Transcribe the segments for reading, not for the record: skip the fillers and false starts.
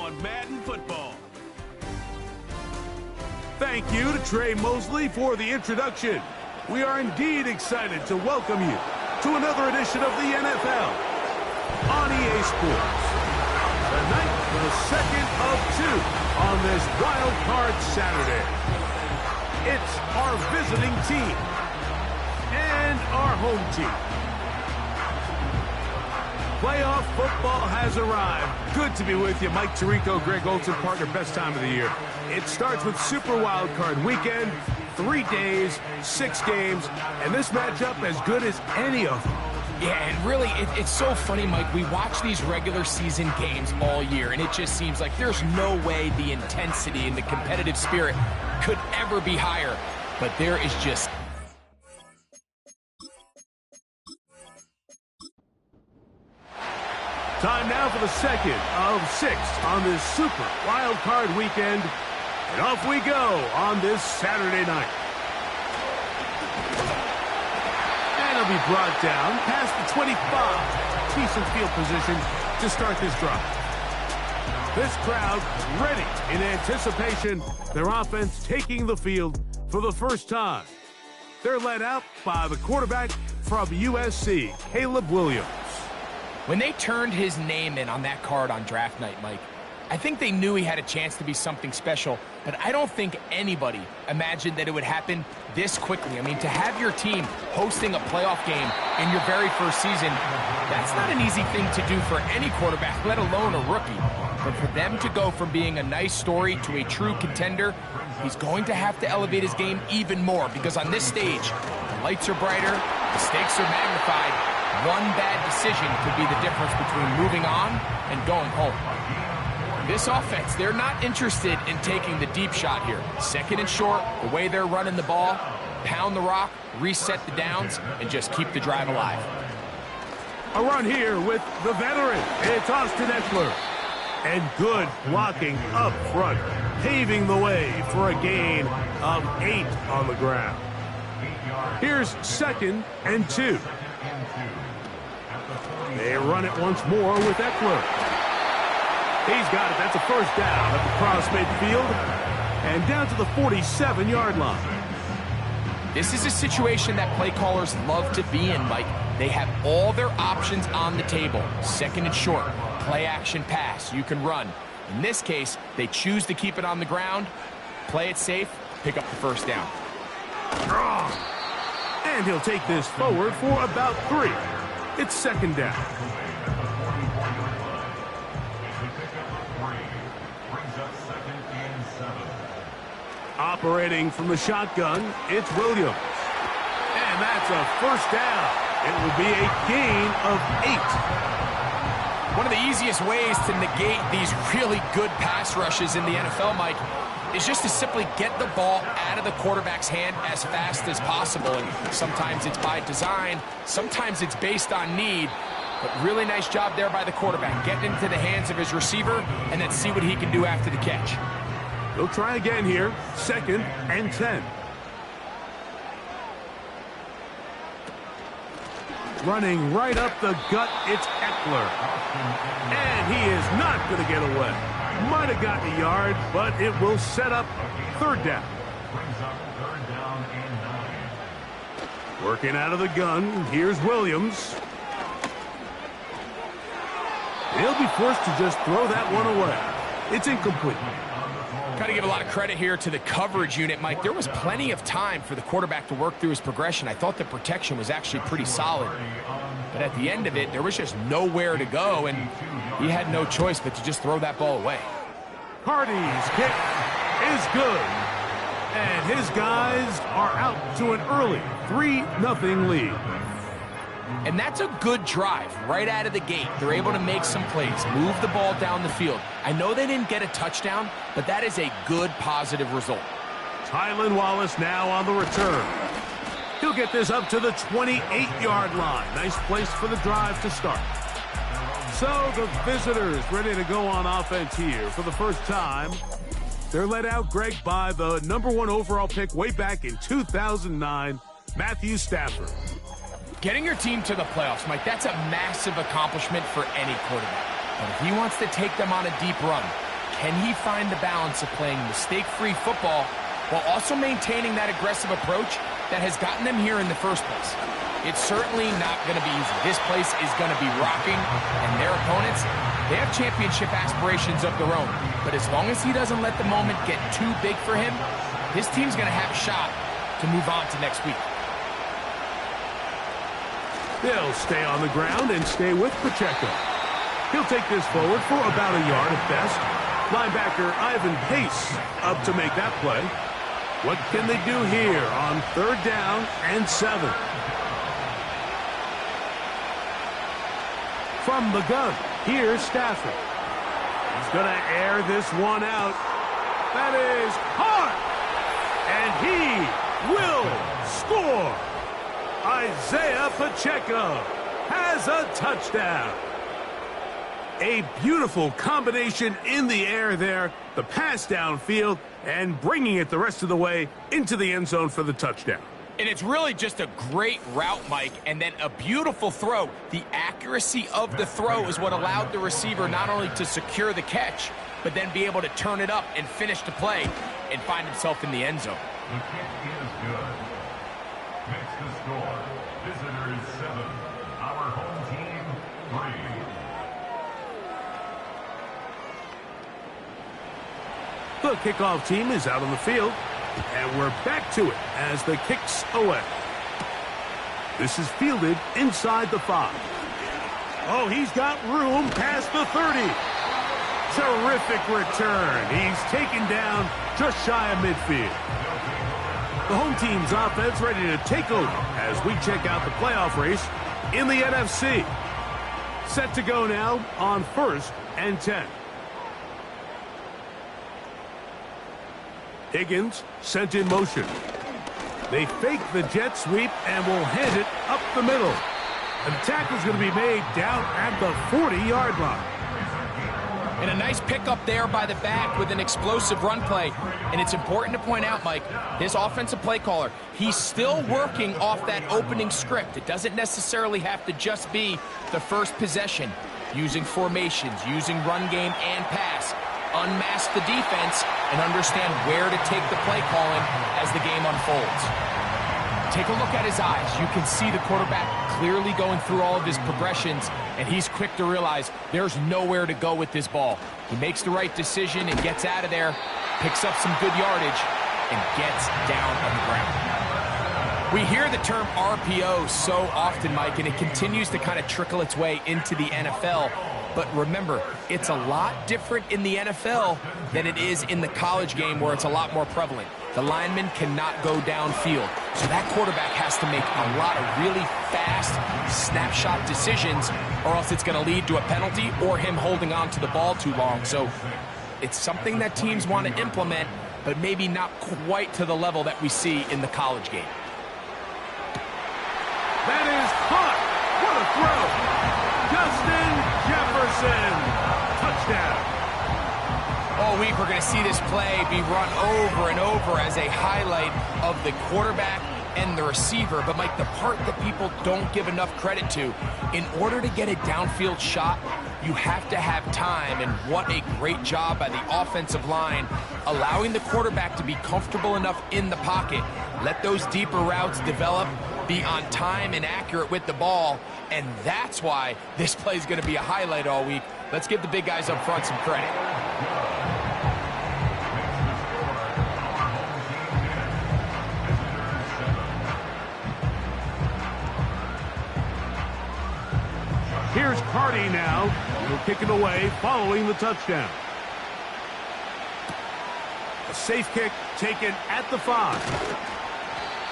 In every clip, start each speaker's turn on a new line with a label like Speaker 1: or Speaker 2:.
Speaker 1: on Madden Football.
Speaker 2: Thank you to Trey Mosley for the introduction. We are indeed excited to welcome you to another edition of the NFL on EA Sports. Tonight, for the second of two on this Wild Card Saturday. It's our visiting team and our home team. Playoff football has arrived. Good to be with you. Mike Tirico, Greg Olson, partner, best time of the year. It starts with Super Wild Card Weekend, 3 days, 6 games, and this matchup as good as any of them.
Speaker 3: Yeah, and really, it's so funny, Mike. We watch these regular season games all year, and it just seems like there's no way the intensity and the competitive spirit could ever be higher. But there is just...
Speaker 2: Time now for the second of 6 on this Super Wild Card Weekend. And off we go on this Saturday night. And it'll be brought down past the 25. Decent field position to start this drive. This crowd ready in anticipation. Their offense taking the field for the first time. They're led out by the quarterback from USC, Caleb Williams.
Speaker 3: When they turned his name in on that card on draft night, Mike, I think they knew he had a chance to be something special, but I don't think anybody imagined that it would happen this quickly. I mean, to have your team hosting a playoff game in your very first season, that's not an easy thing to do for any quarterback, let alone a rookie. But for them to go from being a nice story to a true contender, he's going to have to elevate his game even more, because on this stage, the lights are brighter, the stakes are magnified. One bad decision could be the difference between moving on and going home. This offense, they're not interested in taking the deep shot here. Second and short, the way they're running the ball, pound the rock, reset the downs, and just keep the drive alive.
Speaker 2: A run here with the veteran. It's Austin Eckler. And good blocking up front, paving the way for a gain of 8 on the ground. Here's 2nd and 2. They run it once more with Eckler. He's got it. That's a first down at the cross midfield and down to the 47-yard line.
Speaker 3: This is a situation that play callers love to be in, Mike. They have all their options on the table. 2nd and short, play action pass. You can run. In this case, they choose to keep it on the ground, play it safe, pick up the first down.
Speaker 2: And he'll take this forward for about 3. It's 2nd down. Operating from the shotgun, it's Williams. And that's a first down. It will be a gain of 8.
Speaker 3: One of the easiest ways to negate these really good pass rushes in the NFL, Mike, is just to simply get the ball out of the quarterback's hand as fast as possible. And sometimes it's by design, sometimes it's based on need. But really nice job there by the quarterback, getting into the hands of his receiver and then see what he can do after the catch.
Speaker 2: They'll try again here, 2nd and 10. Running right up the gut, it's Eckler. And he is not going to get away. Might have gotten a yard, but it will set up 3rd down. Working out of the gun, here's Williams. He'll be forced to just throw that one away. It's incomplete.
Speaker 3: Got to give a lot of credit here to the coverage unit, Mike. There was plenty of time for the quarterback to work through his progression. I thought the protection was actually pretty solid. But at the end of it, there was just nowhere to go, and he had no choice but to just throw that ball away.
Speaker 2: Hardy's kick is good. And his guys are out to an early 3-0 lead.
Speaker 3: And that's a good drive right out of the gate. They're able to make some plays, move the ball down the field. I know they didn't get a touchdown, but that is a good, positive result.
Speaker 2: Tylan Wallace now on the return. He'll get this up to the 28-yard line. Nice place for the drive to start. So the visitors ready to go on offense here for the first time. They're led out, Greg, by the #1 overall pick way back in 2009, Matthew Stafford.
Speaker 3: Getting your team to the playoffs, Mike, that's a massive accomplishment for any quarterback. But if he wants to take them on a deep run, can he find the balance of playing mistake-free football while also maintaining that aggressive approach that has gotten them here in the first place? It's certainly not going to be easy. This place is going to be rocking, and their opponents, they have championship aspirations of their own. But as long as he doesn't let the moment get too big for him, his team's going to have a shot to move on to next week.
Speaker 2: They'll stay on the ground and stay with Pacheco. He'll take this forward for about a yard at best. Linebacker Ivan Pace up to make that play. What can they do here on 3rd down and 7? From the gun, here's Stafford. He's going to air this one out. That is hard. And he will score. Isaiah Pacheco has a touchdown. A beautiful combination in the air there. The pass downfield and bringing it the rest of the way into the end zone for the touchdown.
Speaker 3: And it's really just a great route, Mike, and then a beautiful throw. The accuracy of the throw is what allowed the receiver not only to secure the catch, but then be able to turn it up and finish the play and find himself in the end zone.
Speaker 1: The kick is good. Makes the score. Visitors 7, our home team 3.
Speaker 2: The kickoff team is out on the field. And we're back to it as the kick's away. This is fielded inside the 5. Oh, he's got room past the 30. Terrific return. He's taken down just shy of midfield. The home team's offense ready to take over as we check out the playoff race in the NFC. Set to go now on 1st and 10. Higgins sent in motion. They fake the jet sweep and will hand it up the middle. And the tackle's going to be made down at the 40-yard line.
Speaker 3: And a nice pickup there by the back with an explosive run play. And it's important to point out, Mike, this offensive play caller, he's still working off that opening script. It doesn't necessarily have to just be the first possession. Using formations, using run game and pass. Unmask the defense and understand where to take the play calling as the game unfolds. Take a look at his eyes. You can see the quarterback clearly going through all of his progressions, and he's quick to realize there's nowhere to go with this ball. He makes the right decision and gets out of there, picks up some good yardage, and gets down on the ground. We hear the term RPO so often, Mike, and it continues to kind of trickle its way into the NFL. But remember, it's a lot different in the NFL than it is in the college game where it's a lot more prevalent. The lineman cannot go downfield. So that quarterback has to make a lot of really fast snapshot decisions or else it's going to lead to a penalty or him holding on to the ball too long. So it's something that teams want to implement, but maybe not quite to the level that we see in the college game.
Speaker 2: That is caught. What a throw. Justin Jefferson. Touchdown.
Speaker 3: All week we're going to see this play be run over and over as a highlight of the quarterback and the receiver. But, Mike, the part that people don't give enough credit to, in order to get a downfield shot, you have to have time. And what a great job by the offensive line, allowing the quarterback to be comfortable enough in the pocket. Let those deeper routes develop, be on time and accurate with the ball. And that's why this play is going to be a highlight all week. Let's give the big guys up front some credit.
Speaker 2: Here's Cardi now. He'll kick it away following the touchdown. A safe kick taken at the 5.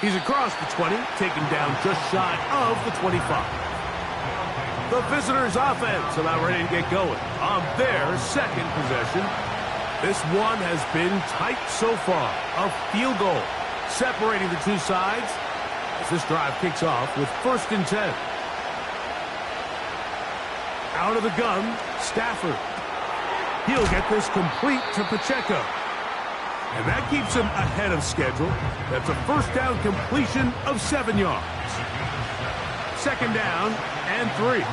Speaker 2: He's across the 20, taken down just shy of the 25. The visitors' offense about ready to get going on their second possession. This one has been tight so far. A field goal separating the two sides as this drive kicks off with 1st and 10. Out of the gun, Stafford. He'll get this complete to Pacheco. And that keeps him ahead of schedule. That's a first down completion of 7 yards. 2nd down and 3.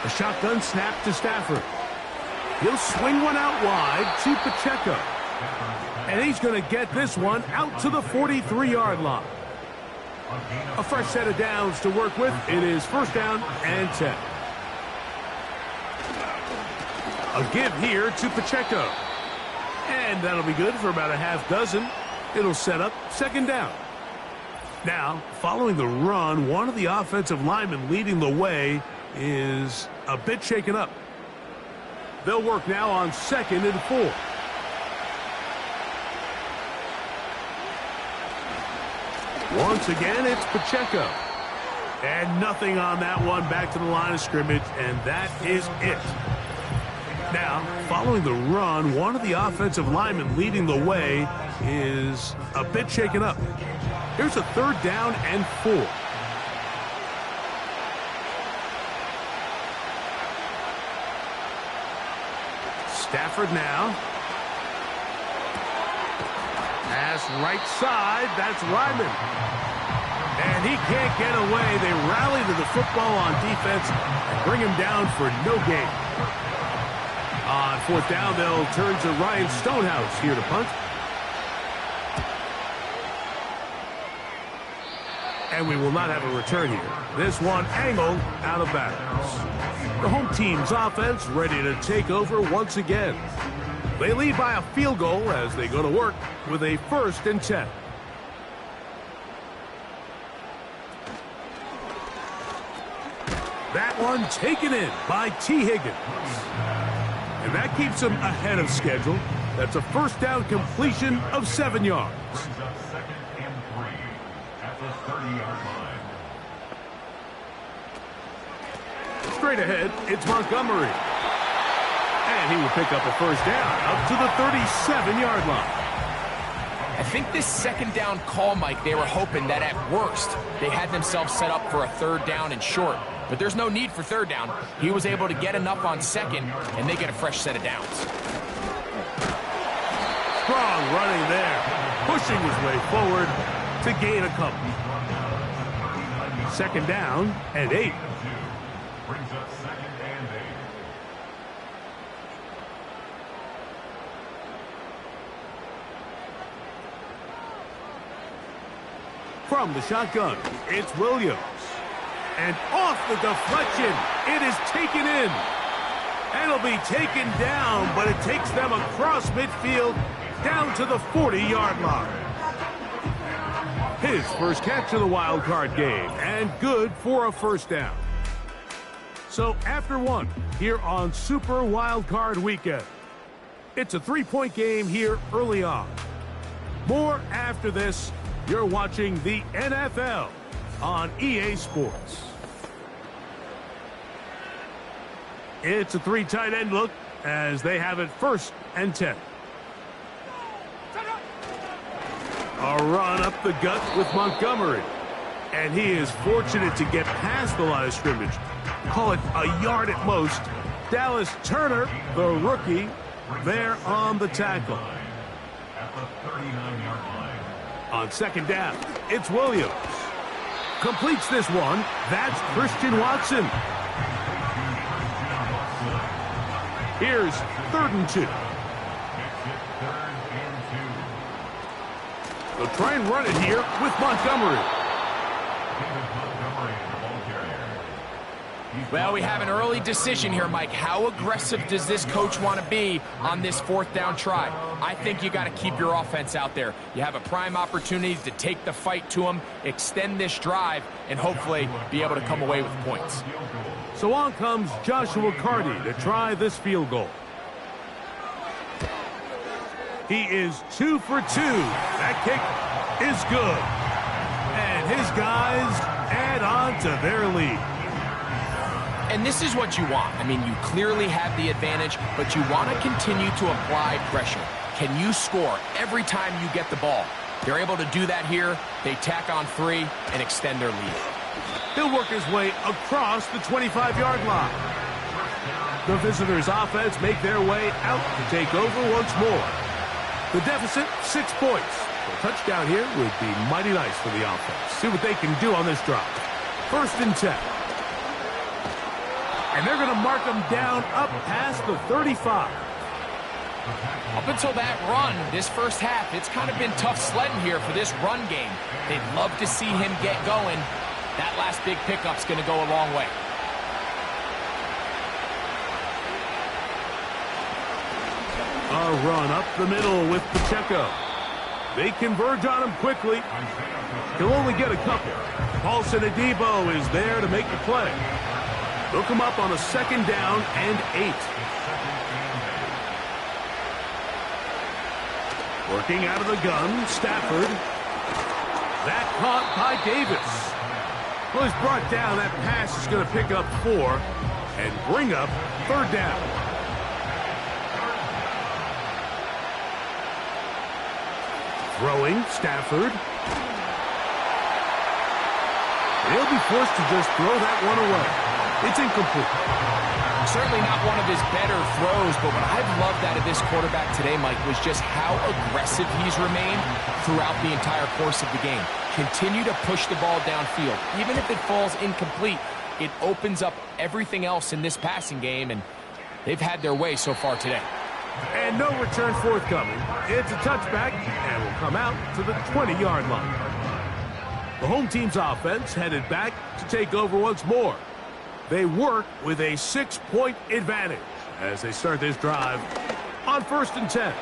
Speaker 2: A shotgun snap to Stafford. He'll swing one out wide to Pacheco. And he's going to get this one out to the 43-yard line. A fresh set of downs to work with. It is first down and 10. A give here to Pacheco. And that'll be good for about a half dozen. It'll set up second down. Now, following the run, one of the offensive linemen leading the way is a bit shaken up. They'll work now on 2nd and 4. Once again, it's Pacheco. And nothing on that one, back to the line of scrimmage, and that is it. Now, following the run, one of the offensive linemen leading the way is a bit shaken up. Here's a third down and 4. Stafford now. Pass right side, that's Ryman. And he can't get away. They rally to the football on defense and bring him down for no gain. On 4th down, they'll turn to Ryan Stonehouse here to punt. And we will not have a return here. This one angled out of bounds. The home team's offense ready to take over once again. They lead by a field goal as they go to work with a 1st and 10. That one taken in by T. Higgins. And that keeps him ahead of schedule. That's a first down completion of 7 yards.
Speaker 1: Brings up 2nd and 3 at the 30-yard line.
Speaker 2: Straight ahead, it's Montgomery. And he will pick up a first down up to the 37-yard line.
Speaker 3: I think this 2nd down call, Mike, they were hoping that at worst they had themselves set up for a 3rd down and short. But there's no need for 3rd down. He was able to get enough on 2nd, and they get a fresh set of downs.
Speaker 2: Strong running there, pushing his way forward to gain a couple. 2nd down and 8.
Speaker 1: Brings up 2nd and 8.
Speaker 2: From the shotgun, it's Williams. And off the deflection, it is taken in. And it'll be taken down, but it takes them across midfield down to the 40-yard line. His first catch of the wild card game, and good for a first down. So after one, here on Super Wild Card Weekend, it's a 3-point game here early on. More after this. You're watching the NFL on EA Sports. It's a 3 tight end look as they have it 1st and 10. A run up the gut with Montgomery. And he is fortunate to get past the line of scrimmage. Call it a yard at most. Dallas Turner, the rookie, there on the tackle.
Speaker 1: At the 39-yard line.
Speaker 2: On 2nd down, it's Williams. Completes this one. That's Christian Watson. Here's 3rd and 2. They'll try and run it here with Montgomery.
Speaker 3: Well, we have an early decision here, Mike. How aggressive does this coach want to be on this 4th down try? I think you got to keep your offense out there. You have a prime opportunity to take the fight to them, extend this drive, and hopefully be able to come away with points.
Speaker 2: So on comes Joshua Carty to try this field goal. He is 2 for 2. That kick is good. And his guys add on to their lead.
Speaker 3: And this is what you want. I mean, you clearly have the advantage, but you want to continue to apply pressure. Can you score every time you get the ball? They're able to do that here. They tack on 3 and extend their lead.
Speaker 2: He'll work his way across the 25-yard line. The visitors' offense make their way out to take over once more. The deficit, 6 points. A touchdown here would be mighty nice for the offense. See what they can do on this drive. 1st and 10. And they're going to mark him down up past the 35.
Speaker 3: Up until that run, this first half, it's kind of been tough sledding here for this run game. They'd love to see him get going. That last big pickup's going to go a long way.
Speaker 2: A run up the middle with Pacheco. They converge on him quickly. He'll only get a couple. Paulson Adebo is there to make the play. They'll come up on a 2nd down and 8. Working out of the gun, Stafford. That caught by Davis. Well, he's brought down. That pass is going to pick up 4 and bring up 3rd down. Throwing, Stafford. He'll be forced to just throw that one away. It's incomplete.
Speaker 3: Certainly not one of his better throws, but what I've loved out of this quarterback today, Mike, was just how aggressive he's remained throughout the entire course of the game. Continue to push the ball downfield. Even if it falls incomplete, it opens up everything else in this passing game, and they've had their way so far today.
Speaker 2: And no return forthcoming. It's a touchback, and will come out to the 20-yard line. The home team's offense headed back to take over once more. They work with a 6-point advantage as they start this drive on 1st and 10.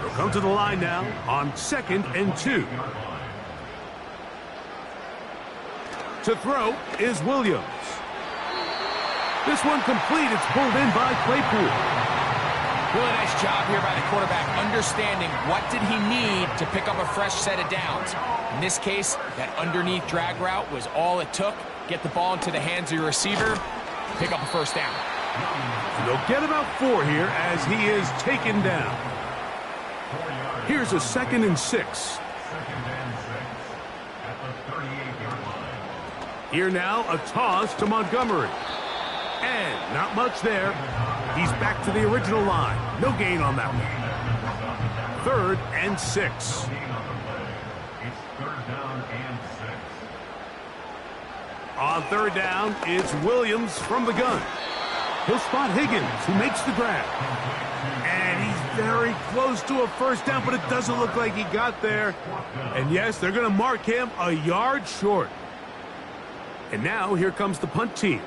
Speaker 2: They'll come to the line now on 2nd and 2. To throw is Williams. This one complete. It's pulled in by Claypool.
Speaker 3: Really nice job here by the quarterback, understanding what did he need to pick up a fresh set of downs. In this case, that underneath drag route was all it took. Get the ball into the hands of your receiver, pick up a 1st down.
Speaker 2: They'll get about 4 here as he is taken down. Here's a 2nd and 6. Here now, a toss to Montgomery. And not much there. He's back to the original line. No gain on that one. 3rd and 6.
Speaker 1: It's 3rd down and 6.
Speaker 2: On 3rd down, it's Williams from the gun. He'll spot Higgins, who makes the grab. And he's very close to a 1st down, but it doesn't look like he got there. And yes, they're going to mark him a yard short. And now here comes the punt team.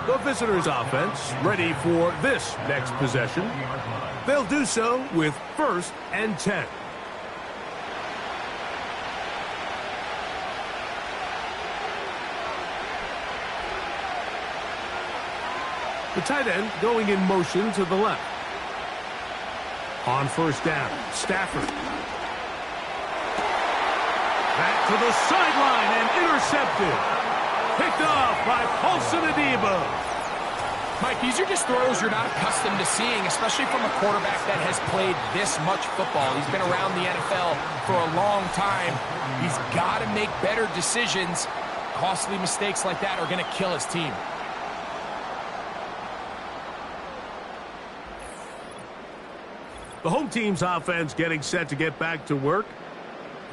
Speaker 2: The visitors' offense ready for this next possession. They'll do so with 1st and 10. The tight end going in motion to the left. On 1st down, Stafford. Back to the sideline and intercepted. Picked off by Paulson Adebo.
Speaker 3: Mike, these are just throws you're not accustomed to seeing, especially from a quarterback that has played this much football. He's been around the NFL for a long time. He's got to make better decisions. Costly mistakes like that are going to kill his team.
Speaker 2: The home team's offense getting set to get back to work.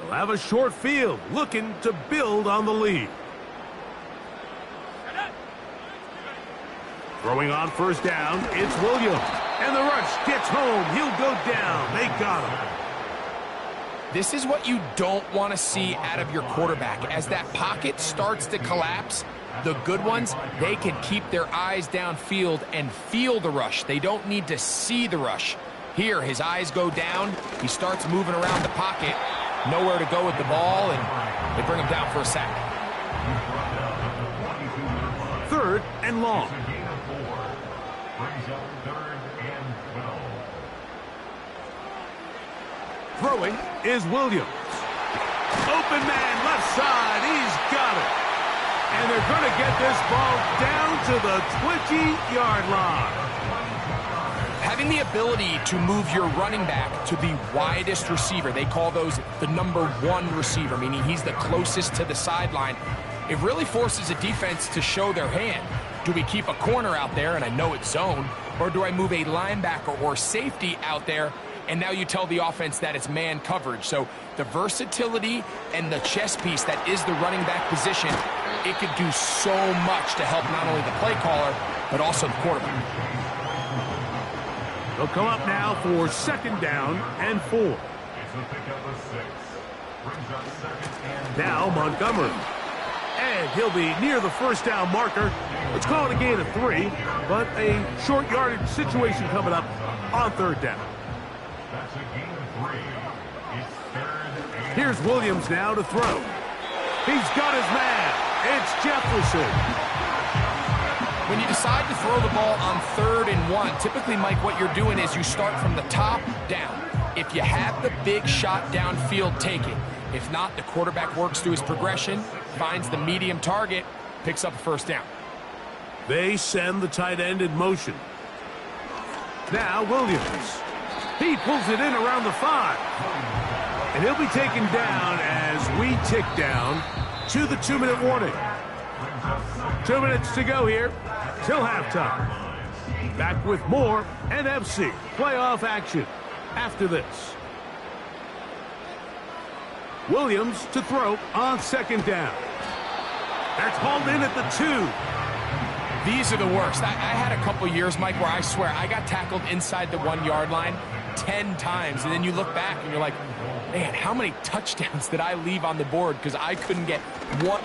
Speaker 2: They'll have a short field, looking to build on the lead. Throwing on 1st down, it's Williams. And the rush gets home. He'll go down. They got him.
Speaker 3: This is what you don't want to see out of your quarterback. As that pocket starts to collapse, the good ones, they can keep their eyes downfield and feel the rush. They don't need to see the rush. Here, his eyes go down. He starts moving around the pocket. Nowhere to go with the ball, and they bring him down for a sack.
Speaker 2: 3rd and long. Throwing is Williams. Open man, left side. He's got it. And they're going to get this ball down to the 20-yard line.
Speaker 3: Having the ability to move your running back to the widest receiver, they call those the number 1 receiver, meaning he's the closest to the sideline. it really forces a defense to show their hand. Do we keep a corner out there, and I know it's zone, or do I move a linebacker or safety out there, and now you tell the offense that it's man coverage? So the versatility and the chess piece that is the running back position, it could do so much to help not only the play caller, but also the quarterback.
Speaker 2: They'll come up now for 2nd down and 4.
Speaker 1: It's a pickup of 6. Brings up 2nd and
Speaker 2: Now Montgomery. And he'll be near the 1st down marker. Let's call it a gain of 3, but a short yardage situation coming up on 3rd down.
Speaker 1: that's a gain of 3. It's 3rd and
Speaker 2: Here's Williams now to throw. He's got his man. It's Jefferson.
Speaker 3: When you decide to throw the ball on 3rd and 1, typically, Mike, what you're doing is you start from the top down. If you have the big shot downfield, take it. If not, the quarterback works through his progression, finds the medium target, picks up a 1st down.
Speaker 2: They send the tight end in motion. Now Williams. He pulls it in around the 5. And he'll be taken down as we tick down to the 2-minute warning. 2 minutes to go here till halftime. Back with more NFC playoff action after this. Williams to throw on 2nd down. That's hauled in at the 2.
Speaker 3: These are the worst. I had a couple years, Mike, where I swear I got tackled inside the 1-yard line 10 times, and then you look back and you're like, man, how many touchdowns did I leave on the board because I couldn't get one?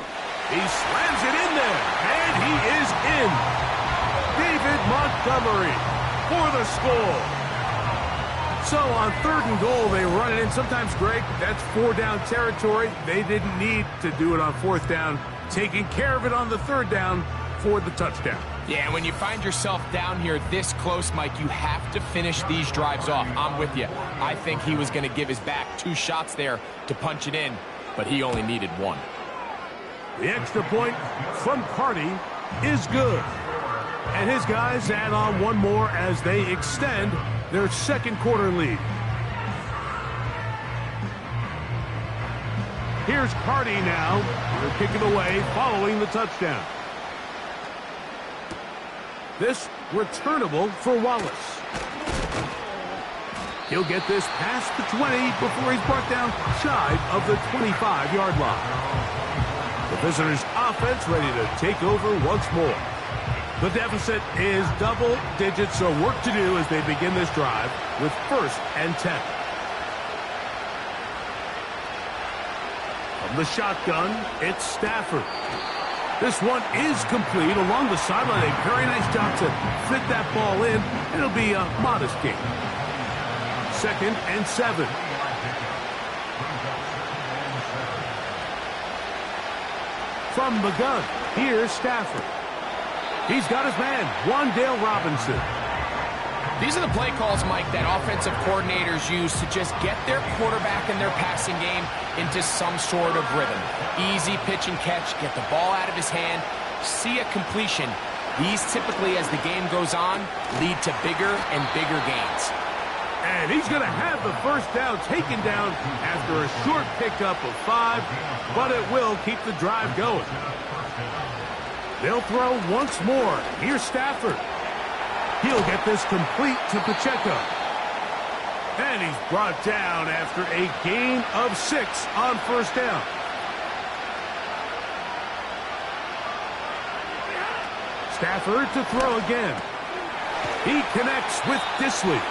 Speaker 2: He slams it in there, and he is in. David Montgomery for the score. So on 3rd and goal, they run it in. Sometimes, Greg, that's 4-down territory. They didn't need to do it on 4th down. Taking care of it on the 3rd down for the touchdown.
Speaker 3: Yeah, when you find yourself down here this close, Mike, you have to finish these drives off. I'm with you. I think he was going to give his back 2 shots there to punch it in, but he only needed 1.
Speaker 2: The extra point from Carty is good. And his guys add on 1 more as they extend their 2nd quarter lead. Here's Carty now. They're kicking away following the touchdown. This returnable for Wallace. He'll get this past the 20 before he's brought down shy of the 25-yard line. The visitors' offense ready to take over once more. The deficit is double digits, so work to do as they begin this drive with 1st and 10. From the shotgun, it's Stafford. This one is complete along the sideline. A very nice job to fit that ball in. It'll be a modest gain. 2nd and 7. From the gun, here's Stafford. He's got his man, Wan'Dale Robinson.
Speaker 3: These are the play calls, Mike, that offensive coordinators use to just get their quarterback and their passing game into some sort of rhythm. Easy pitch and catch, get the ball out of his hand, see a completion. These typically, as the game goes on, lead to bigger and bigger gains.
Speaker 2: And he's going to have the 1st down taken down after a short pickup of 5, but it will keep the drive going. They'll throw once more. Here's Stafford. He'll get this complete to Pacheco. And he's brought down after a gain of 6 on 1st down. Stafford to throw again. He connects with Disley.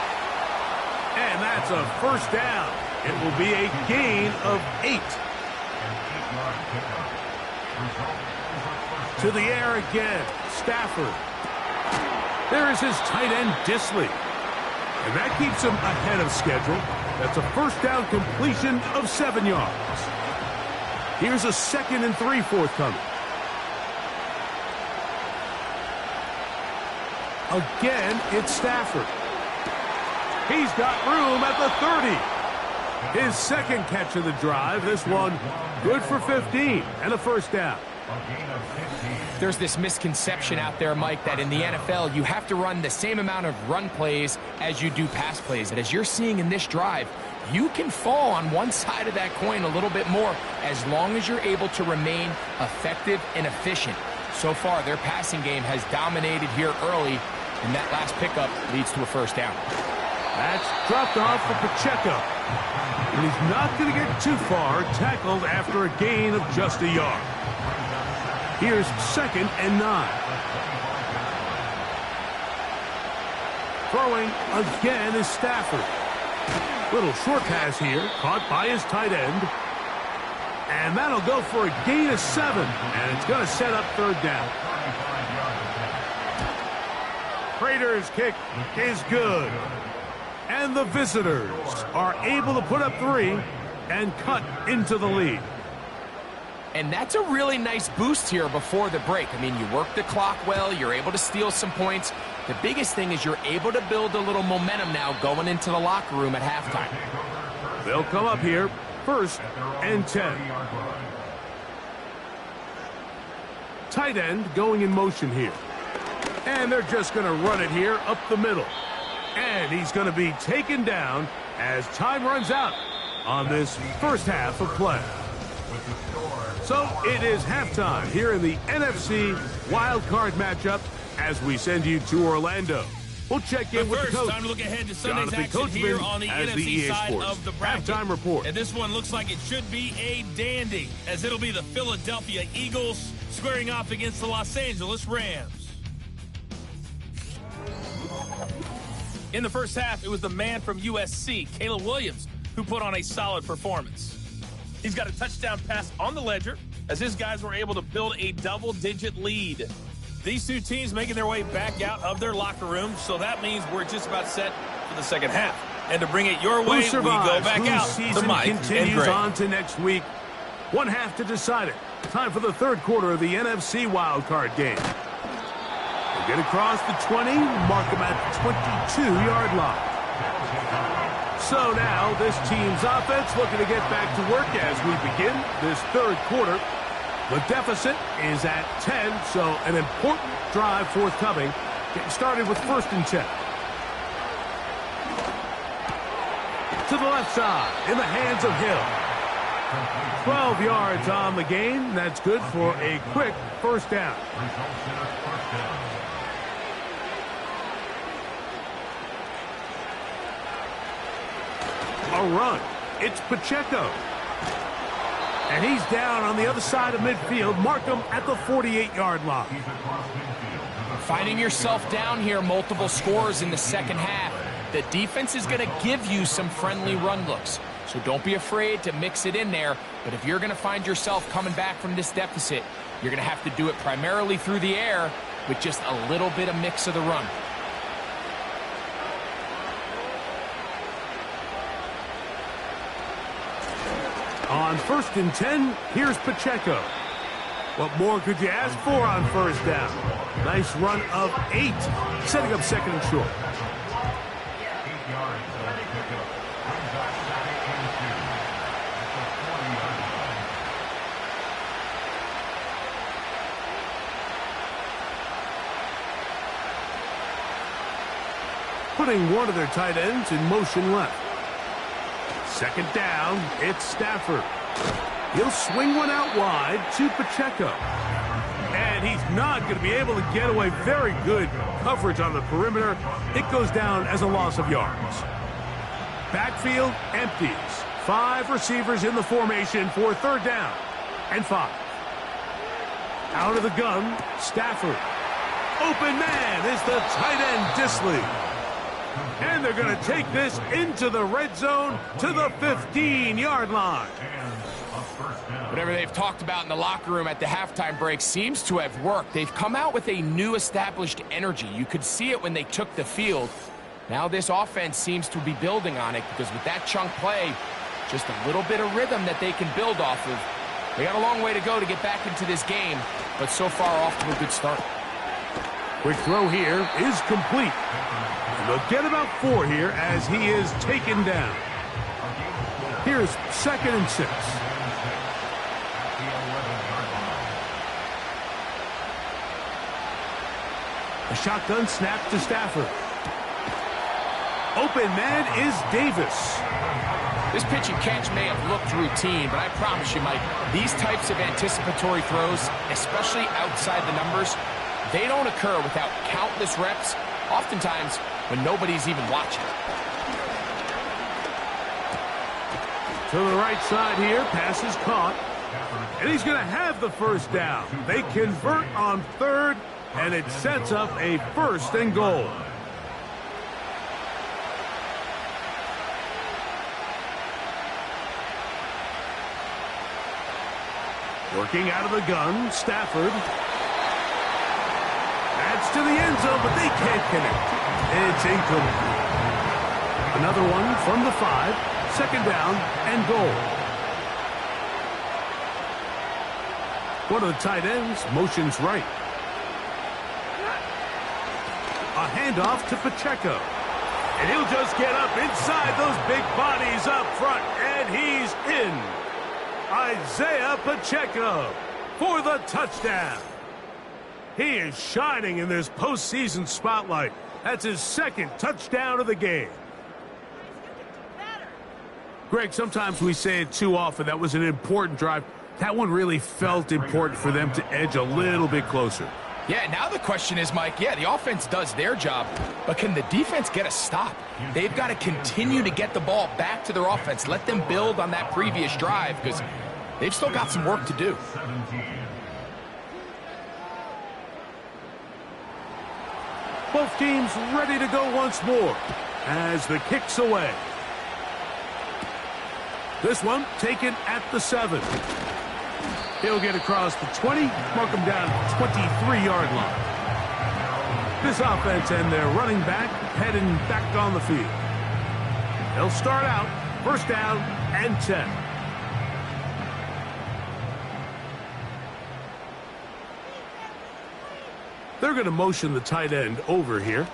Speaker 2: And that's a 1st down. It will be a gain of 8. To the air again. Stafford. There is his tight end, Disley. And that keeps him ahead of schedule. That's a 1st down completion of 7 yards. Here's a 2nd and 3 forthcoming. Again, it's Stafford. He's got room at the 30. His 2nd catch of the drive. This one good for 15 and a 1st down.
Speaker 3: There's this misconception out there, Mike, that in the NFL, you have to run the same amount of run plays as you do pass plays. And as you're seeing in this drive, you can fall on one side of that coin a little bit more as long as you're able to remain effective and efficient. So far, their passing game has dominated here early, and that last pickup leads to a first down.
Speaker 2: That's dropped off for Pacheco. And he's not going to get too far, tackled after a gain of just a yard. Here's 2nd and 9. Throwing again is Stafford. Little short pass here, caught by his tight end. And that'll go for a gain of 7, and it's going to set up 3rd down. Prater's kick is good. And the visitors are able to put up 3 and cut into the lead.
Speaker 3: And that's a really nice boost here before the break. I mean, you work the clock well, you're able to steal some points. The biggest thing is you're able to build a little momentum now going into the locker room at halftime.
Speaker 2: They'll come up here, 1st and 10. Tight end going in motion here. And they're just going to run it here up the middle. And he's going to be taken down as time runs out on this first half of play. So it is halftime here in the NFC wildcard matchup as we send you to Orlando. We'll check in with the coach.
Speaker 4: Time to look ahead to Sunday's
Speaker 2: Jonathan
Speaker 4: action here on the
Speaker 2: as
Speaker 4: NFC
Speaker 2: the EA
Speaker 4: side
Speaker 2: Sports
Speaker 4: of the bracket.
Speaker 2: halftime report.
Speaker 4: And this one looks like it should be a dandy, as it'll be the Philadelphia Eagles squaring off against the Los Angeles Rams. In the first half, it was the man from USC, Caleb Williams, who put on a solid performance. He's got a touchdown pass on the ledger as his guys were able to build a double-digit lead. These two teams making their way back out of their locker room, so that means we're just about set for the second half. And to bring it your way, we go back out to Mike
Speaker 2: continues on to next week. One half to decide it. Time for the 3rd quarter of the NFC wildcard game. They get across the 20, mark them at the 22-yard line. So now this team's offense looking to get back to work as we begin this 3rd quarter. The deficit is at 10, so an important drive forthcoming. Getting started with 1st and 10. To the left side, in the hands of Hill. 12 yards on the game. That's good for a quick first down. A run. It's Pacheco. And he's down on the other side of midfield. Mark him at the 48-yard line.
Speaker 3: Finding yourself down here, multiple scores in the second half. The defense is going to give you some friendly run looks. So don't be afraid to mix it in there. But if you're going to find yourself coming back from this deficit, you're going to have to do it primarily through the air with just a little bit of mix of the run.
Speaker 2: On 1st and 10, here's Pacheco. What more could you ask for on first down? Nice run of 8, setting up 2nd and short. Putting one of their tight ends in motion left. 2nd down, it's Stafford. He'll swing one out wide to Pacheco. And he's not going to be able to get away. Very good coverage on the perimeter. It goes down as a loss of yards. Backfield empties. 5 receivers in the formation for 3rd down and 5. Out of the gun, Stafford. Open man is the tight end, Disley. And they're going to take this into the red zone to the 15-yard line.
Speaker 3: Whatever they've talked about in the locker room at the halftime break seems to have worked. They've come out with a new established energy. You could see it when they took the field. Now this offense seems to be building on it because with that chunk play, just a little bit of rhythm that they can build off of. They got a long way to go to get back into this game, but so far off to a good start.
Speaker 2: Quick throw here is complete. And they'll get about 4 here as he is taken down. Here's 2nd and 6. A shotgun snap to Stafford. Open man is Davis.
Speaker 3: This pitch and catch may have looked routine, but I promise you, Mike, these types of anticipatory throws, especially outside the numbers, they don't occur without countless reps, oftentimes when nobody's even watching.
Speaker 2: To the right side here, pass is caught. And he's going to have the first down. They convert on third, and it sets up a 1st and goal. Working out of the gun, Stafford. That's to the end zone, but they can't connect. It's incomplete. Another one from the 5, 2nd down and goal. One of the tight ends motions right. A handoff to Pacheco. And he'll just get up inside those big bodies up front, and he's in. Isaiah Pacheco for the touchdown. He is shining in this postseason spotlight. That's his 2nd touchdown of the game. Greg, sometimes we say it too often. That was an important drive. That one really felt important for them to edge a little bit closer.
Speaker 3: Yeah, now the question is, Mike, yeah, the offense does their job, but can the defense get a stop? They've got to continue to get the ball back to their offense. Let them build on that previous drive because they've still got some work to do.
Speaker 2: Both teams ready to go once more as the kick's away. This one taken at the 7. He'll get across the 20, mark him down at the 23-yard line. This offense and their running back heading back on the field. They'll start out 1st down and 10. They're going to motion the tight end over here.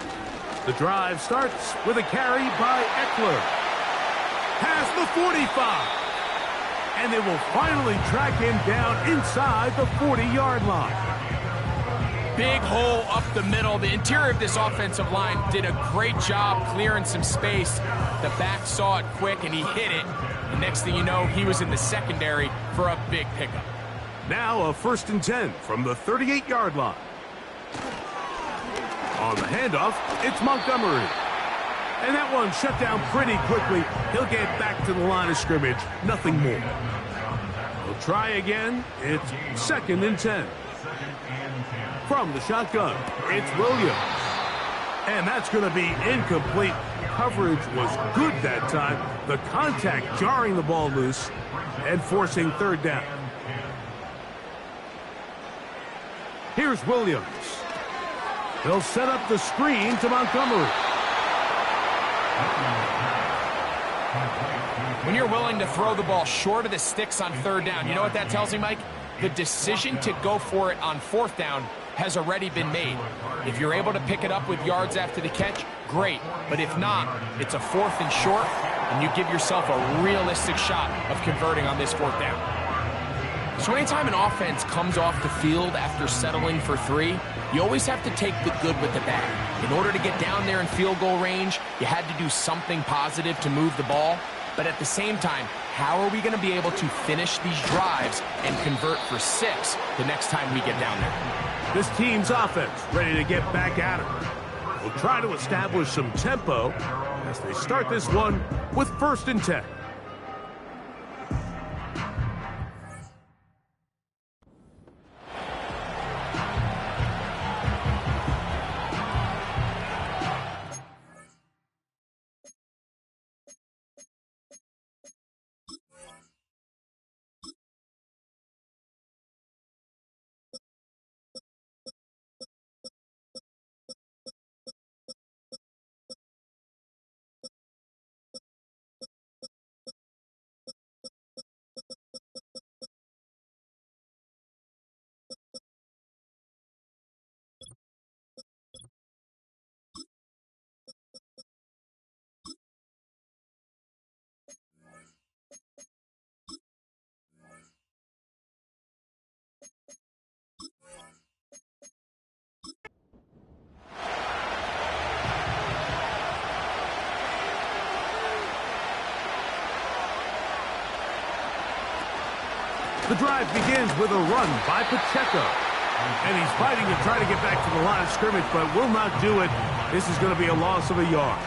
Speaker 2: The drive starts with a carry by Eckler. Past the 45. And they will finally track him down inside the 40-yard line.
Speaker 3: Big hole up the middle. The interior of this offensive line did a great job clearing some space. The back saw it quick, and he hit it. The next thing you know, he was in the secondary for a big pickup.
Speaker 2: Now a 1st and 10 from the 38-yard line. On the handoff, it's Montgomery. And that one shut down pretty quickly. He'll get back to the line of scrimmage. Nothing more. He'll try again. It's 2nd and 10. From the shotgun, it's Williams. And that's going to be incomplete. Coverage was good that time. The contact jarring the ball loose and forcing 3rd down. Here's Williams. He'll set up the screen to Montgomery.
Speaker 3: When you're willing to throw the ball short of the sticks on 3rd down, you know what that tells me, Mike? The decision to go for it on 4th down has already been made. If you're able to pick it up with yards after the catch, great. But if not, it's a 4th and short, and you give yourself a realistic shot of converting on this 4th down. So anytime an offense comes off the field after settling for 3, you always have to take the good with the bad. In order to get down there in field goal range, you had to do something positive to move the ball. But at the same time, how are we going to be able to finish these drives and convert for 6 the next time we get down there?
Speaker 2: This team's offense ready to get back at it. We'll try to establish some tempo as they start this one with 1st and 10. The drive begins with a run by Pacheco. And he's fighting to try to get back to the line of scrimmage, but will not do it. This is going to be a loss of a yard.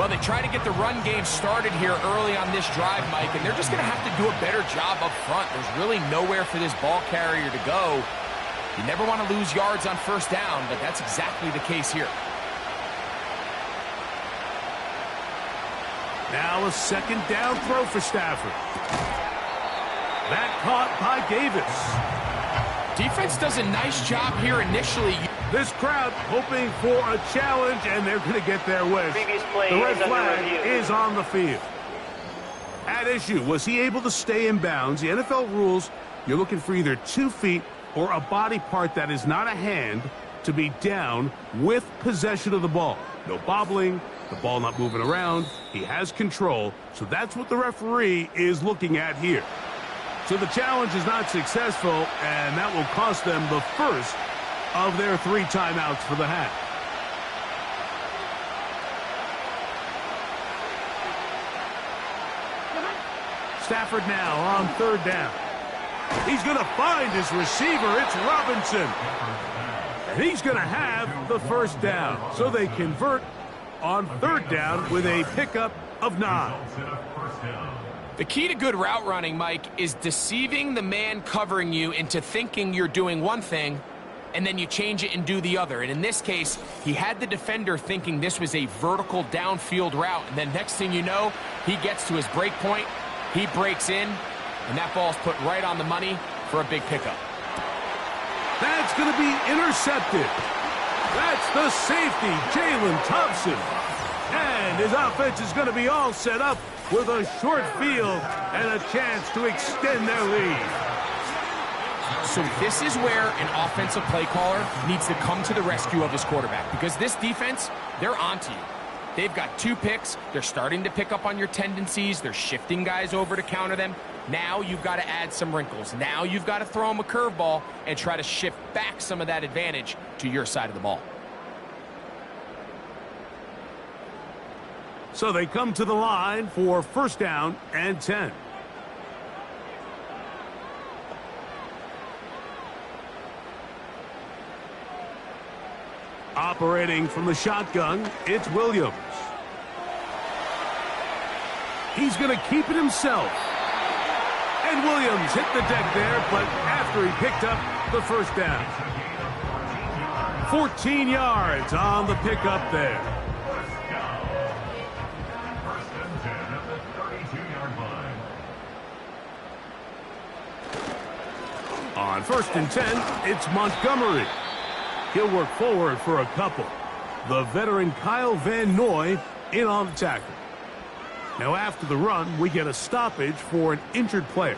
Speaker 3: Well, they try to get the run game started here early on this drive, Mike, and they're just going to have to do a better job up front. There's really nowhere for this ball carrier to go. You never want to lose yards on first down, but that's exactly the case here.
Speaker 2: Now a second down throw for Stafford. That caught by Davis.
Speaker 3: Defense does a nice job here initially.
Speaker 2: This crowd hoping for a challenge, and they're going to get their wish. The red flag is on the field. At issue, was he able to stay in bounds? The NFL rules, you're looking for either 2 feet or a body part that is not a hand to be down with possession of the ball. No bobbling, the ball not moving around. He has control, so that's what the referee is looking at here. So the challenge is not successful, and that will cost them the first of their 3 timeouts for the half. Stafford now on 3rd down. He's going to find his receiver. It's Robinson. And he's going to have the first down. So they convert on 3rd down with a pickup of 9.
Speaker 3: The key to good route running, Mike, is deceiving the man covering you into thinking you're doing one thing, and then you change it and do the other. And in this case, he had the defender thinking this was a vertical downfield route, and then next thing you know, he gets to his break point, he breaks in, and that ball's put right on the money for a big pickup.
Speaker 2: That's going to be intercepted. That's the safety, Jalen Thompson. And his offense is going to be all set up with a short field and a chance to extend their lead.
Speaker 3: So this is where an offensive play caller needs to come to the rescue of his quarterback, because this defense, they're onto you. They've got 2 picks. They're starting to pick up on your tendencies. They're shifting guys over to counter them. Now you've got to add some wrinkles. Now you've got to throw them a curveball and try to shift back some of that advantage to your side of the ball.
Speaker 2: So they come to the line for 1st down and 10. Operating from the shotgun, it's Williams. He's going to keep it himself. And Williams hit the deck there, but after he picked up the 1st down. 14 yards on the pickup there. On 1st and 10, it's Montgomery. He'll work forward for a couple. The veteran Kyle Van Noy in on the tackle. Now after the run, we get a stoppage for an injured player.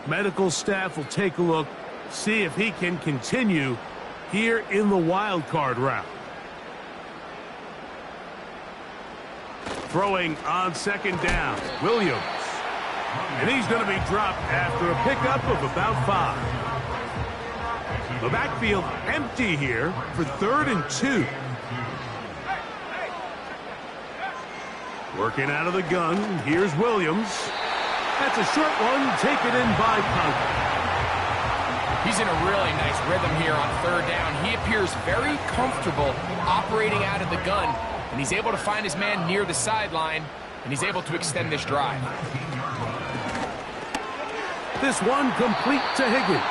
Speaker 2: Medical staff will take a look, see if he can continue here in the wild card round. Throwing on 2nd down, Williams. And he's going to be dropped after a pickup of about 5. The backfield empty here for 3rd and 2. Working out of the gun, here's Williams. That's a short one, taken in by Conklin.
Speaker 3: He's in a really nice rhythm here on 3rd down. He appears very comfortable operating out of the gun, and he's able to find his man near the sideline, and he's able to extend this drive.
Speaker 2: This one complete to Higgins.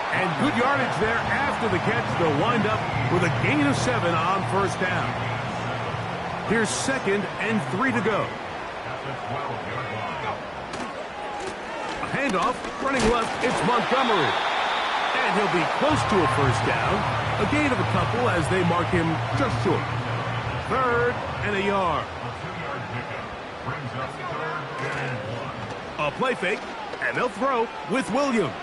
Speaker 2: And good yardage there after the catch. They'll wind up with a gain of 7 on 1st down. Here's 2nd and 3 to go. A handoff, running left, it's Montgomery. And he'll be close to a 1st down. A gain of a couple as they mark him just short. 3rd and a yard. A play fake, and they'll throw with Williams.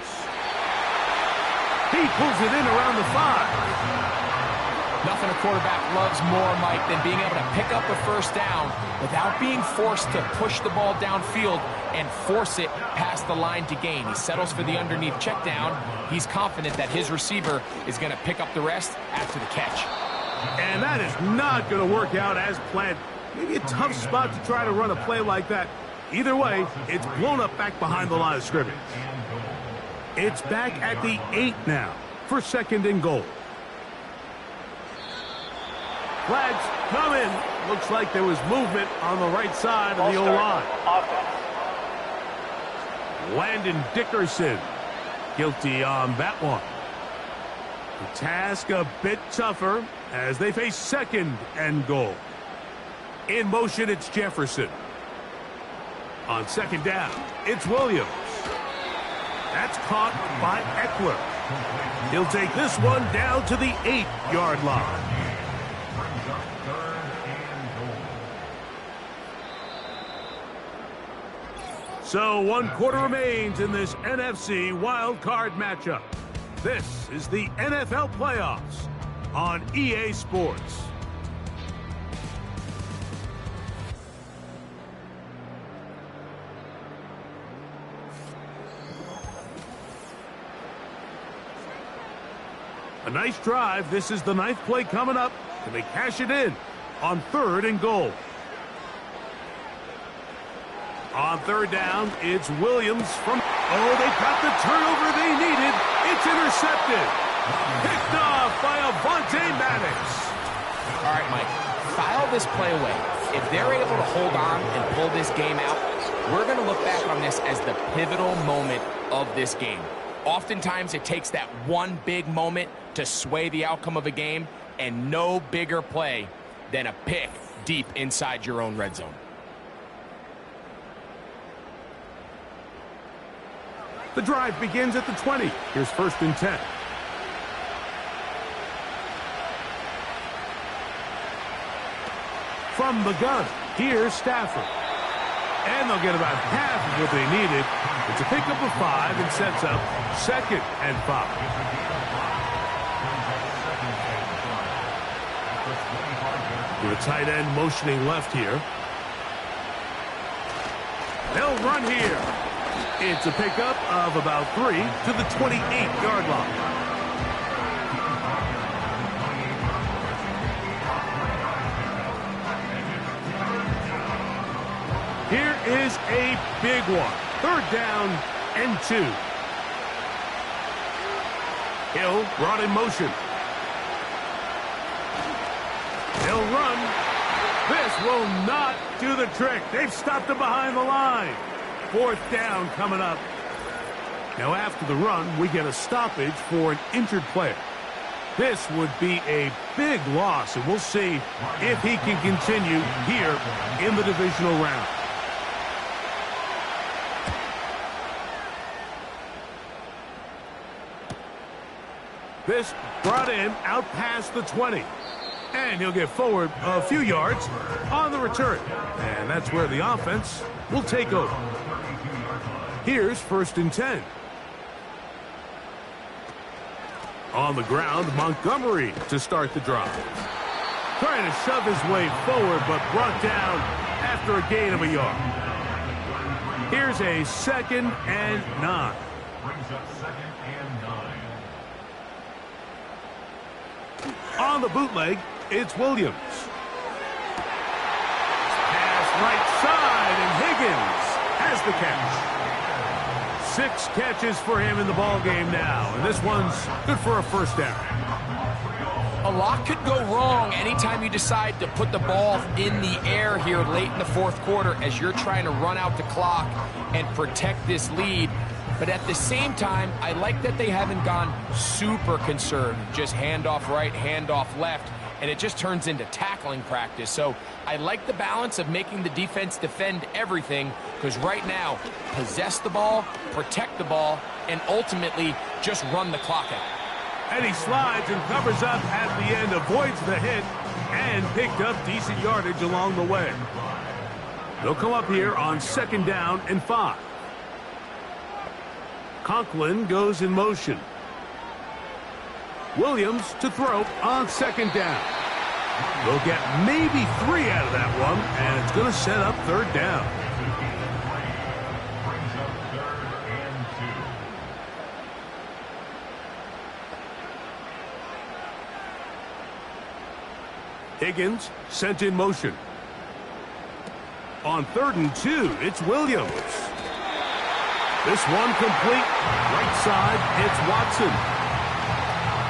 Speaker 2: He pulls it in around the 5.
Speaker 3: Nothing a quarterback loves more, Mike, than being able to pick up a 1st down without being forced to push the ball downfield and force it past the line to gain. He settles for the underneath check down. He's confident that his receiver is going to pick up the rest after the catch.
Speaker 2: And that is not going to work out as planned. Maybe a tough spot to try to run a play like that. Either way, it's blown up back behind the line of scrimmage. It's back at the 8 now for 2nd and goal. Flags come in. Looks like there was movement on the right side of the O-line. Landon Dickerson guilty on that one. The task a bit tougher as they face 2nd and goal. In motion, it's Jefferson. On 2nd down, it's Williams. That's caught by Eckler. He'll take this one down to the 8-yard line. So 1 quarter remains in this NFC wild card matchup. This is the NFL playoffs on EA Sports. A nice drive. This is the 9th play coming up. Can they cash it in on 3rd and goal? On 3rd down, it's Williams from... Oh, they got the turnover they needed. It's intercepted. Picked off by Avonte Maddox.
Speaker 3: All right, Mike, file this play away. If they're able to hold on and pull this game out, we're going to look back on this as the pivotal moment of this game. Oftentimes, it takes that one big moment to sway the outcome of a game, and no bigger play than a pick deep inside your own red zone.
Speaker 2: The drive begins at the 20. Here's 1st and 10. From the gun, here's Stafford. And they'll get about half of what they needed. It's a pickup of 5 and sets up 2nd and 5. With a tight end motioning left here. They'll run here. It's a pickup of about 3 to the 28-yard line. Here is a big one. 3rd down and 2. Hill brought in motion. He'll run. This will not do the trick. They've stopped him behind the line. 4th down coming up. Now after the run, we get a stoppage for an injured player. This would be a big loss, and we'll see if he can continue here in the divisional round. This brought in out past the 20. And he'll get forward a few yards on the return. And that's where the offense will take over. Here's 1st and 10. On the ground, Montgomery to start the drive. Trying to shove his way forward, but brought down after a gain of a yard. Here's a 2nd and 9.
Speaker 1: Brings up 2nd and 9.
Speaker 2: On the bootleg, it's Williams. Pass right side, and Higgins has the catch. 6 catches for him in the ballgame now, and this one's good for a 1st down.
Speaker 3: A lot could go wrong anytime you decide to put the ball in the air here late in the 4th quarter as you're trying to run out the clock and protect this lead. But at the same time, I like that they haven't gone super conserved, just handoff right, handoff left, and it just turns into tackling practice. So I like the balance of making the defense defend everything, because right now, possess the ball, protect the ball, and ultimately just run the clock out.
Speaker 2: And he slides and covers up at the end, avoids the hit, and picked up decent yardage along the way. They'll come up here on 2nd down and 5. Conklin goes in motion. Williams to throw on 2nd down. They'll get maybe 3 out of that one, and it's going to set up 3rd down.
Speaker 1: Brings up 3rd and 2.
Speaker 2: Higgins sent in motion. On 3rd and 2, it's Williams. This one complete. Right side, it's Watson.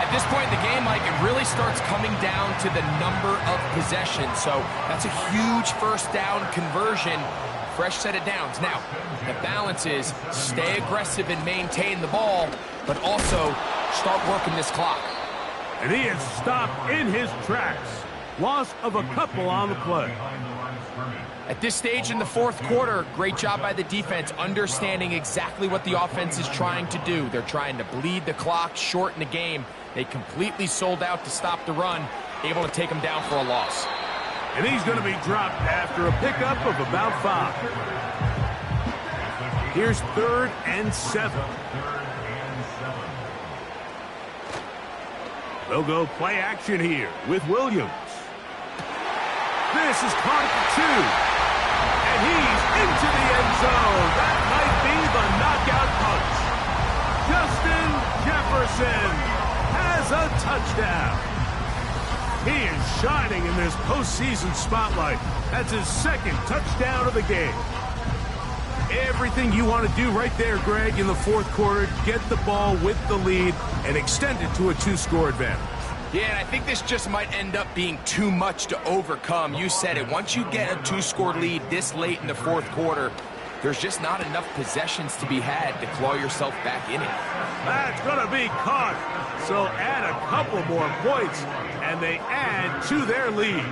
Speaker 3: At this point in the game, Mike, it really starts coming down to the number of possessions. So that's a huge first down conversion. Fresh set of downs. Now, the balance is stay aggressive and maintain the ball, but also start working this clock.
Speaker 2: And he is stopped in his tracks. Loss of a couple on the play.
Speaker 3: At this stage in the 4th quarter, great job by the defense, understanding exactly what the offense is trying to do. They're trying to bleed the clock, shorten the game. They completely sold out to stop the run, able to take them down for a loss.
Speaker 2: And he's going to be dropped after a pickup of about 5. Here's 3rd and 7. They'll go play action here with Williams. This is caught at the 2. And he's into the end zone. That might be the knockout punch. Justin Jefferson has a touchdown. He is shining in this postseason spotlight. That's his 2nd touchdown of the game. Everything you want to do right there, Greg, in the 4th quarter, get the ball with the lead and extend it to a 2-score advantage.
Speaker 3: Yeah, and I think this just might end up being too much to overcome. You said it. Once you get a 2-score lead this late in the 4th quarter, there's just not enough possessions to be had to claw yourself back in it.
Speaker 2: That's going to be caught. So add a couple more points, and they add to their lead.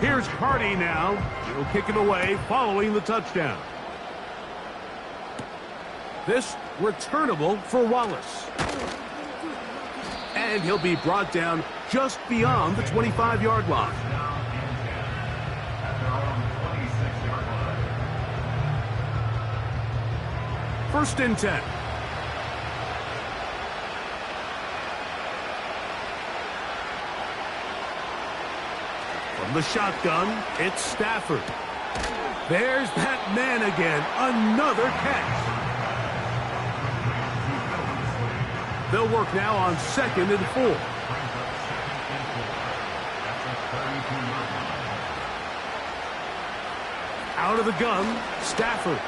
Speaker 2: Here's Carty now. He'll kick it away following the touchdown. This returnable for Wallace. And he'll be brought down just beyond the 25-yard line. First and 10. From the shotgun, it's Stafford. There's that man again. Another catch. They'll work now on 2nd and 4. Out of the gun, Stafford.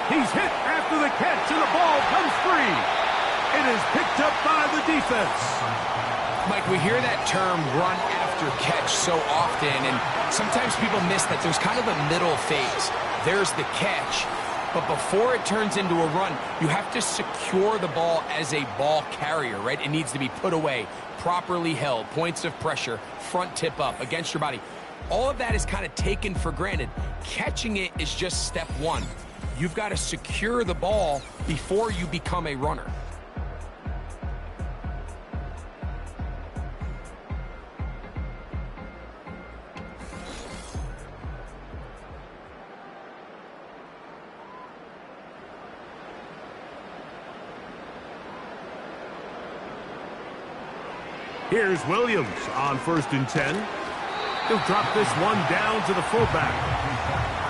Speaker 2: He's hit after the catch, and the ball comes free. It is picked up by the defense.
Speaker 3: Mike, we hear that term run after catch so often, and sometimes people miss that there's kind of a middle phase. There's the catch, but before it turns into a run, you have to secure the ball as a ball carrier, right? It needs to be put away, properly held, points of pressure, front tip up against your body. All of that is kind of taken for granted. Catching it is just step 1. You've got to secure the ball before you become a runner.
Speaker 2: Here's Williams on 1st and 10. He'll drop this one down to the fullback.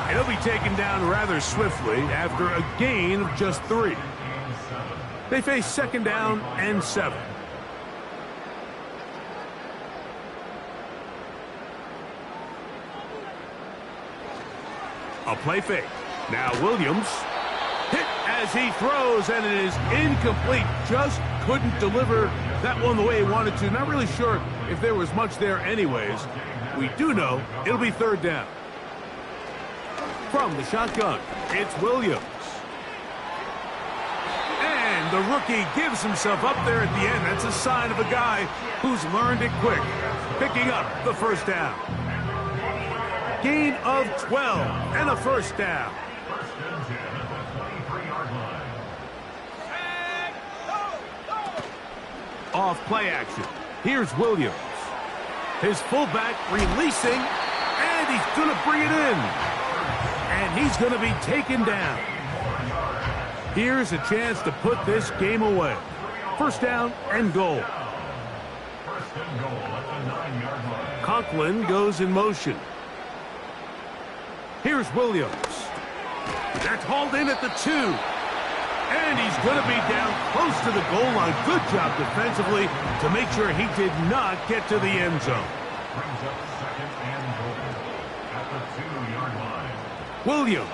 Speaker 2: And he'll be taken down rather swiftly after a gain of just 3. They face 2nd down and 7. A play fake. Now Williams hit as he throws, and it is incomplete. Just couldn't deliver that one the way he wanted to. Not really sure if there was much there anyways. We do know it'll be 3rd down. From the shotgun, it's Williams. And the rookie gives himself up there at the end. That's a sign of a guy who's learned it quick. Picking up the 1st down. Gain of 12 and a 1st down. Off play action. Here's Williams. His fullback releasing, and he's going to bring it in. And he's going to be taken down. Here's a chance to put this game away. First down and goal.
Speaker 1: First and goal at the 9-yard line.
Speaker 2: Conklin goes in motion. Here's Williams. That's hauled in at the 2. And he's going to be down close to the goal line. Good job defensively to make sure he did not get to the end zone.
Speaker 1: Brings up second and goal at the 2-yard line.
Speaker 2: Williams.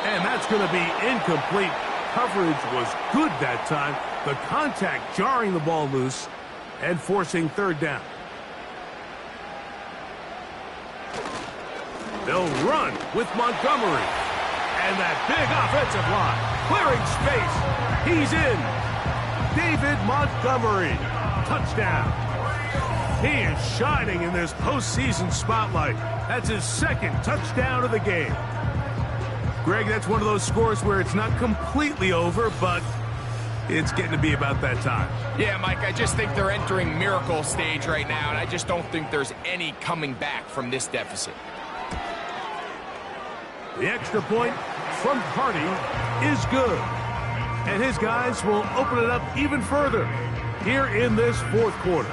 Speaker 2: And that's going to be incomplete. Coverage was good that time. The contact jarring the ball loose and forcing third down. They'll run with Montgomery. And that big offensive line clearing space. He's in. David Montgomery. Touchdown. He is shining in this postseason spotlight. That's his second touchdown of the game. Greg, that's one of those scores where it's not completely over, but it's getting to be about that time.
Speaker 3: Yeah, Mike, I just think they're entering miracle stage right now, and I just don't think there's any coming back from this deficit.
Speaker 2: The extra point from Carty is good. And his guys will open it up even further here in this fourth quarter.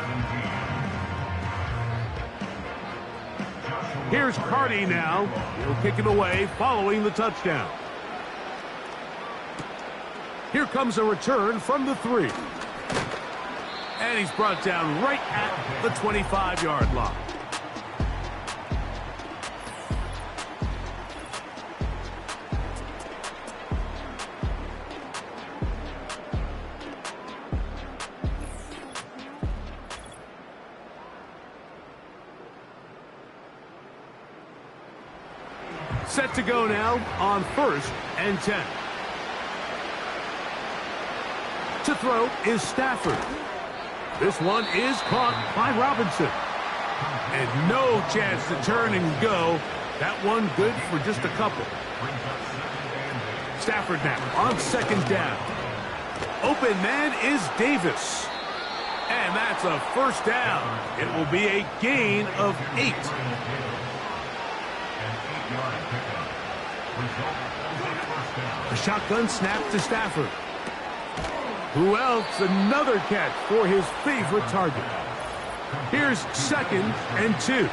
Speaker 2: Here's Carty now. He'll kick it away following the touchdown. Here comes a return from the 3. And he's brought down right at the 25-yard line. Set to go now on 1st and 10. To throw is Stafford. This one is caught by Robinson. And no chance to turn and go. That one good for just a couple. Stafford now on 2nd down. Open man is Davis. And that's a first down. It will be a gain of 8. A shotgun snap to Stafford. Who else? Another catch for his favorite target. Here's 2nd and 2.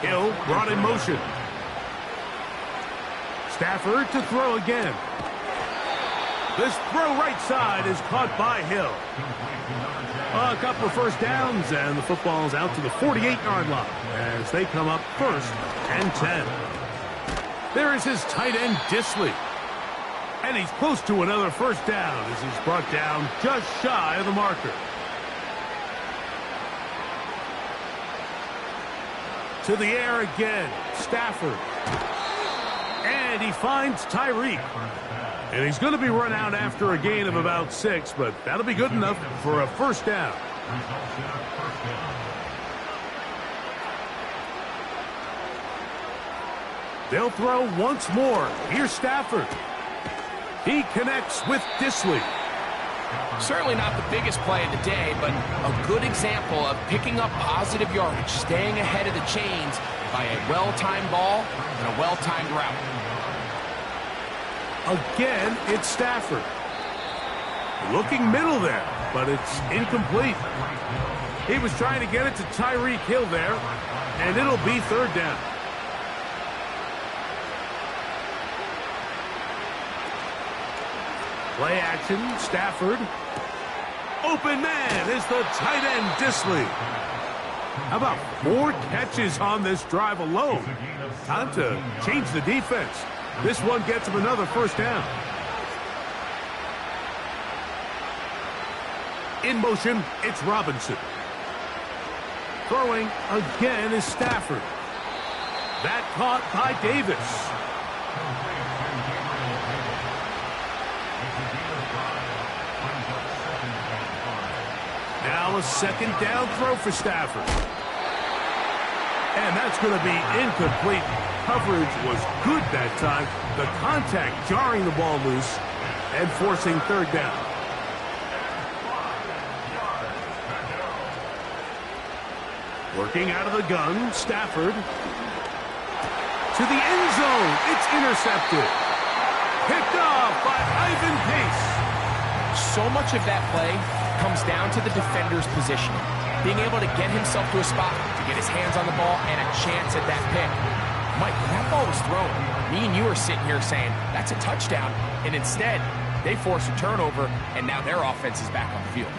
Speaker 2: Hill brought in motion. Stafford to throw again. This throw right side is caught by Hill. A couple of first downs, and the football's out to the 48-yard line as they come up 1st and 10. There is his tight end, Disley. And he's close to another first down as he's brought down just shy of the marker. To the air again, Stafford. And he finds Tyreek. And he's going to be run out after a gain of about 6, but that'll be good enough for a first down. They'll throw once more. Here's Stafford. He connects with Disley.
Speaker 3: Certainly not the biggest play of the day, but a good example of picking up positive yardage, staying ahead of the chains by a well-timed ball and a well-timed route.
Speaker 2: Again, it's Stafford. Looking middle there, but it's incomplete. He was trying to get it to Tyreek Hill there, and it'll be third down. Play action, Stafford. Open man is the tight end, Disley. How about 4 catches on this drive alone? Time to change the defense. This one gets him another first down. In motion, it's Robinson. Throwing again is Stafford. That caught by Davis. Now a second down throw for Stafford. And that's going to be incomplete. Coverage was good that time. The contact jarring the ball loose and forcing third down. Working out of the gun, Stafford. To the end zone. It's intercepted. Picked off by Ivan Pace.
Speaker 3: So much of that play comes down to the defender's positioning. Being able to get himself to a spot, to get his hands on the ball, and a chance at that pick. Mike, when that ball was thrown, me and you are sitting here saying, that's a touchdown. And instead, they force a turnover, and now their offense is back on the field.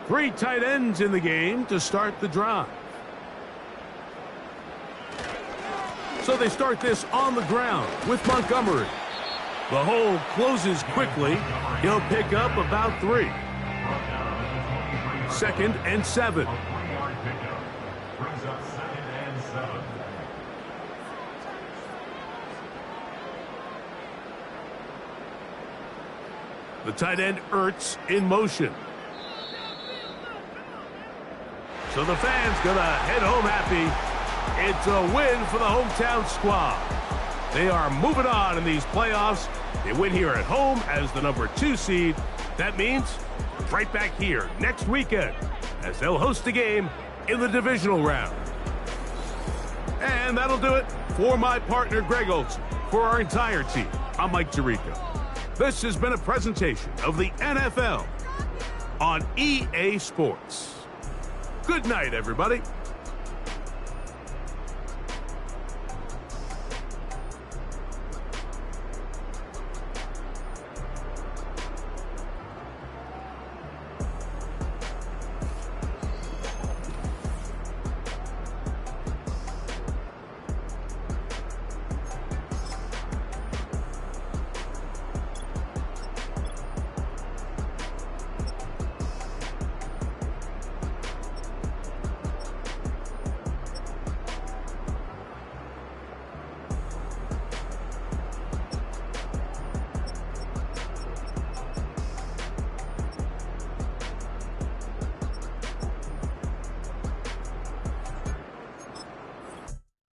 Speaker 2: Three tight ends in the game to start the drive. So they start this on the ground with Montgomery. The hole closes quickly. He'll pick up about 3. 2nd and 7.
Speaker 1: Brings up 2nd and 7.
Speaker 2: The tight end Ertz in motion. So the fans gonna head home happy. It's a win for the hometown squad. They are moving on in these playoffs. They win here at home as the number 2 seed. That means right back here next weekend as they'll host a game in the divisional round. And that'll do it for my partner Greg Olson. For our entire team, I'm Mike Tirico. This has been a presentation of the NFL on EA Sports. Good night, everybody.